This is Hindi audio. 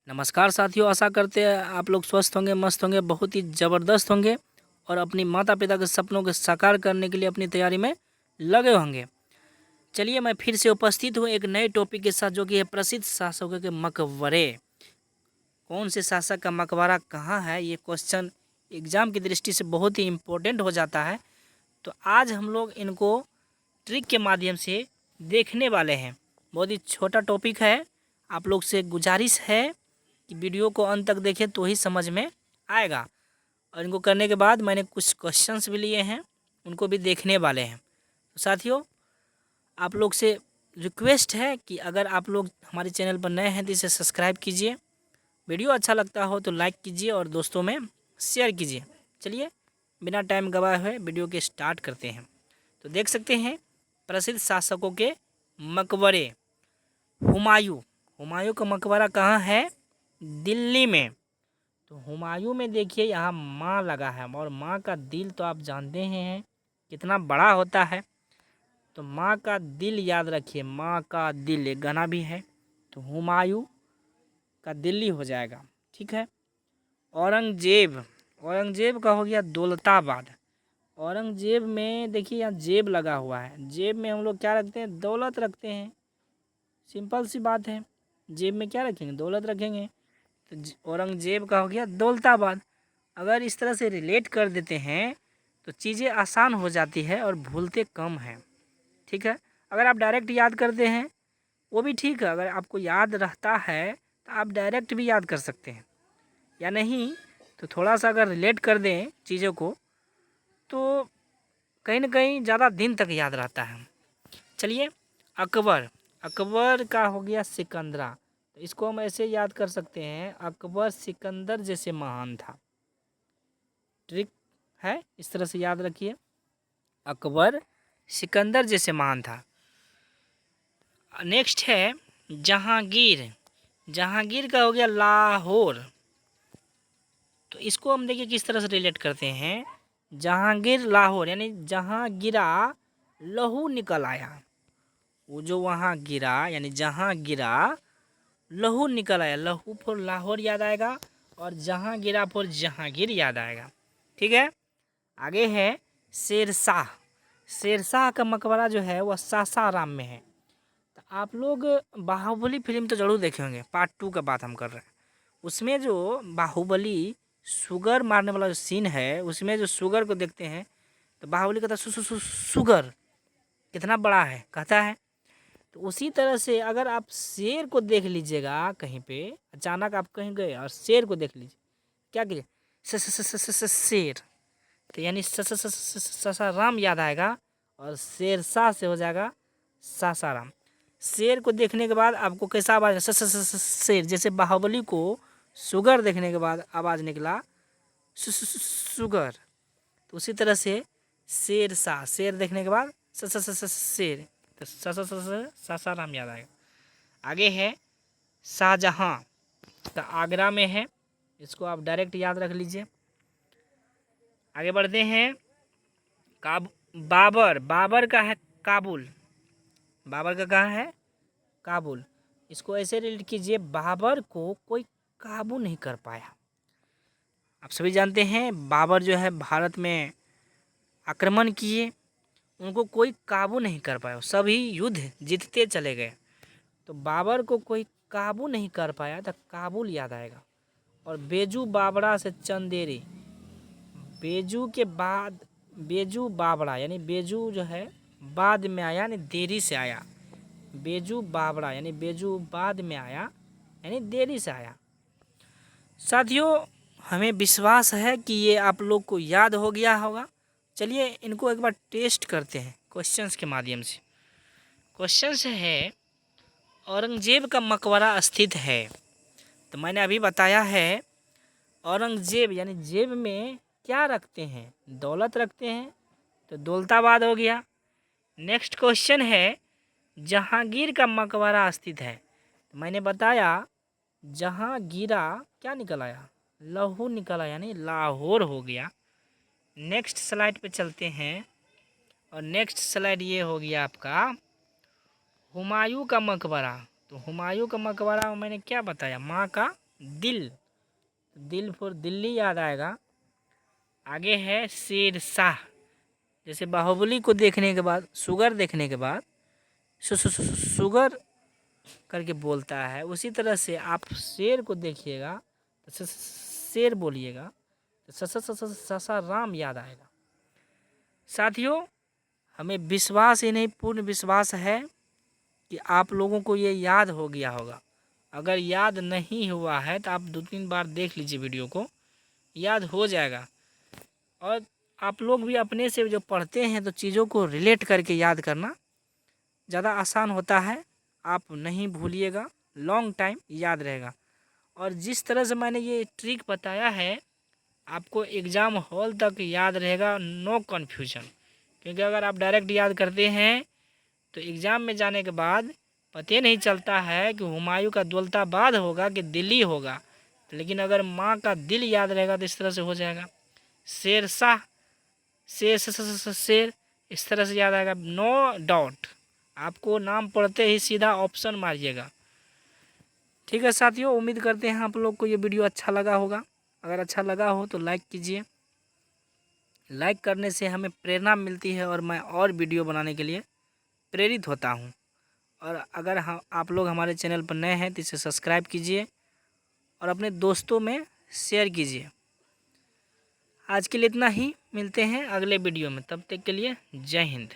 नमस्कार साथियों, आशा करते हैं आप लोग स्वस्थ होंगे, मस्त होंगे, बहुत ही ज़बरदस्त होंगे और अपनी माता पिता के सपनों को साकार करने के लिए अपनी तैयारी में लगे होंगे। चलिए, मैं फिर से उपस्थित हूँ एक नए टॉपिक के साथ, जो कि है प्रसिद्ध शासकों के मकबरे। कौन से शासक का मकबरा कहाँ है, ये क्वेश्चन एग्ज़ाम की दृष्टि से बहुत ही इम्पोर्टेंट हो जाता है। तो आज हम लोग इनको ट्रिक के माध्यम से देखने वाले हैं। बहुत ही छोटा टॉपिक है, आप लोग से गुजारिश है कि वीडियो को अंत तक देखें तो ही समझ में आएगा। और इनको करने के बाद मैंने कुछ क्वेश्चंस भी लिए हैं, उनको भी देखने वाले हैं। तो साथियों, आप लोग से रिक्वेस्ट है कि अगर आप लोग हमारे चैनल पर नए हैं तो इसे सब्सक्राइब कीजिए, वीडियो अच्छा लगता हो तो लाइक कीजिए और दोस्तों में शेयर कीजिए। चलिए, बिना टाइम गवाए हुए वीडियो के स्टार्ट करते हैं। तो देख सकते हैं प्रसिद्ध शासकों के मकबरे। हुमायूं हुमायूं का मकबरा कहाँ है? दिल्ली में। तो हुमायूं में देखिए, यहाँ माँ लगा है और माँ का दिल तो आप जानते हैं कितना बड़ा होता है। तो माँ का दिल याद रखिए, माँ का दिल एक गाना भी है। तो हुमायूं का दिल्ली हो जाएगा, ठीक है। औरंगजेब औरंगजेब का हो गया दौलताबाद। औरंगजेब में देखिए, यहाँ जेब लगा हुआ है। जेब में हम लोग क्या रखते हैं? दौलत रखते हैं। सिंपल सी बात है, जेब में क्या रखेंगे? दौलत रखेंगे। तो औरंगजेब का हो गया दौलताबाद। अगर इस तरह से रिलेट कर देते हैं तो चीज़ें आसान हो जाती है और भूलते कम हैं, ठीक है। अगर आप डायरेक्ट याद करते हैं वो भी ठीक है, अगर आपको याद रहता है तो आप डायरेक्ट भी याद कर सकते हैं, या नहीं तो थोड़ा सा अगर रिलेट कर दें चीज़ों को तो कहीं ना कहीं ज़्यादा दिन तक याद रहता है। चलिए, अकबर अकबर का हो गया सिकंदरा। तो इसको हम ऐसे याद कर सकते हैं, अकबर सिकंदर जैसे महान था। ट्रिक है, इस तरह से याद रखिए, अकबर सिकंदर जैसे महान था। नेक्स्ट है जहांगीर। जहांगीर का हो गया लाहौर। तो इसको हम देखिए किस तरह से रिलेट करते हैं। जहांगीर लाहौर, यानी जहाँ गिरा लहू निकल आया। वो जो वहाँ गिरा, यानी जहाँ गिरा लहू निकल आया। लहू पर लाहौर याद आएगा और जहाँ गिरा पर जहांगीर याद आएगा, ठीक है। आगे है शेरशाह। शेरशाह का मकबरा जो है वह सासाराम में है। तो आप लोग बाहुबली फिल्म तो जरूर देखे होंगे, पार्ट 2 का बात हम कर रहे हैं। उसमें जो बाहुबली शुगर मारने वाला जो सीन है, उसमें जो शुगर को देखते हैं तो बाहुबली कहता है शुगर कितना बड़ा है, कहता है। तो उसी तरह से अगर आप शेर को देख लीजिएगा कहीं पे, अचानक आप कहीं गए और शेर को देख लीजिए, क्या कीजिए? शेर। तो यानी सासाराम याद आएगा और शेरशाह से हो जाएगा सासाराम। शेर को देखने के बाद आपको कैसा आवाज़? शेर। जैसे बाहुबली को शुगर देखने के बाद आवाज़ निकला शुगर, तो उसी तरह से शेरशाह, शेर देखने के बाद शेर, तो सासाराम याद आएगा। आगे है शाहजहाँ। तो आगरा में है, इसको आप डायरेक्ट याद रख लीजिए। आगे बढ़ते हैं बाबर। बाबर का है काबुल। बाबर का कहाँ है? काबुल। इसको ऐसे रिलेट कीजिए, बाबर को कोई काबू नहीं कर पाया। आप सभी जानते हैं बाबर जो है भारत में आक्रमण किए, उनको कोई काबू नहीं कर पाया, सभी युद्ध जीतते चले गए। तो बाबर को कोई काबू नहीं कर पाया तो काबुल याद आएगा। और बेजू बाबरा से चंदेरी। बेजू के बाद बेजू बाबरा, यानी बेजू जो है बाद में आया, यानी देरी से आया। बेजू बाबरा यानी बेजू बाद में आया, यानी देरी से आया। साथियों, हमें विश्वास है कि ये आप लोग को याद हो गया होगा। चलिए, इनको एक बार टेस्ट करते हैं क्वेश्चंस के माध्यम से। क्वेश्चंस है, औरंगजेब का मकबरा स्थित है। तो मैंने अभी बताया है, औरंगजेब यानी जेब में क्या रखते हैं? दौलत रखते हैं, तो दौलताबाद हो गया। नेक्स्ट क्वेश्चन है, जहांगीर का मकबरा स्थित है। तो मैंने बताया जहाँ गिरा क्या निकल आया? लहू निकल आया, यानी लाहौर हो गया। नेक्स्ट स्लाइड पे चलते हैं, और नेक्स्ट स्लाइड ये हो गया आपका हुमायूं का मकबरा। तो हुमायूं का मकबरा में मैंने क्या बताया? माँ का दिल, दिल फॉर दिल्ली याद आएगा। आगे है शेरशाह, जैसे बाहुबली को देखने के बाद, शुगर देखने के बाद शुगर करके बोलता है, उसी तरह से आप शेर को देखिएगा तो शेर बोलिएगा तो ससाराम याद आएगा। साथियों, हमें विश्वास ही नहीं पूर्ण विश्वास है कि आप लोगों को ये याद हो गया होगा। अगर याद नहीं हुआ है तो आप 2-3 बार देख लीजिए वीडियो को, याद हो जाएगा। और आप लोग भी अपने से जो पढ़ते हैं तो चीज़ों को रिलेट करके याद करना ज़्यादा आसान होता है। आप नहीं भूलिएगा, लॉन्ग टाइम याद रहेगा। और जिस तरह से मैंने ये ट्रिक बताया है, आपको एग्ज़ाम हॉल तक याद रहेगा, नो कन्फ्यूजन। क्योंकि अगर आप डायरेक्ट याद करते हैं तो एग्ज़ाम में जाने के बाद पता नहीं चलता है कि हुमायूं का दौलताबाद होगा कि दिल्ली होगा। लेकिन अगर माँ का दिल याद रहेगा तो इस तरह से हो जाएगा। शेरशाह, शेर इस तरह से याद आएगा, नो डाउट। आपको नाम पढ़ते ही सीधा ऑप्शन मारिएगा। ठीक है साथियों, उम्मीद करते हैं आप लोग को ये वीडियो अच्छा लगा होगा। अगर अच्छा लगा हो तो लाइक कीजिए। लाइक करने से हमें प्रेरणा मिलती है और मैं और वीडियो बनाने के लिए प्रेरित होता हूँ। और अगर आप लोग हमारे चैनल पर नए हैं तो इसे सब्सक्राइब कीजिए और अपने दोस्तों में शेयर कीजिए। आज के लिए इतना ही, मिलते हैं अगले वीडियो में, तब तक के लिए जय हिंद।